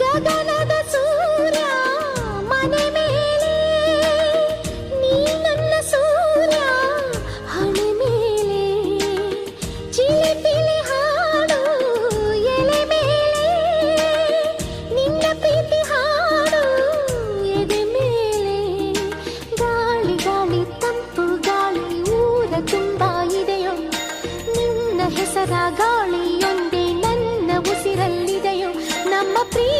ಗಗನದ ಸೂರ್ಯ ಮನೆ ಮೇಲೆ, ನೀ ನನ್ನ ಸೂರ್ಯ ಹಣೆ ಮೇಲೆ, ಚಿಲಿಪಿಲಿ ಹಾಡು ಎಲೆ ಮೇಲೆ, ನಿನ್ನ ಪ್ರೀತಿ ಹಾಡು ಎದೆ ಮೇಲೆ. ಗಾಳಿ ಗಾಳಿ ತಂಪು ಗಾಳಿ ಊರ ತುಂಬ ಇದೆಯೋ, ನಿನ್ನ ಹೆಸರ ಗಾಳಿಯೊಂದೇ ನನ್ನ ಉಸಿರಲ್ಲಿದೆಯೋ. ನಮ್ಮ ಪ್ರೀತಿ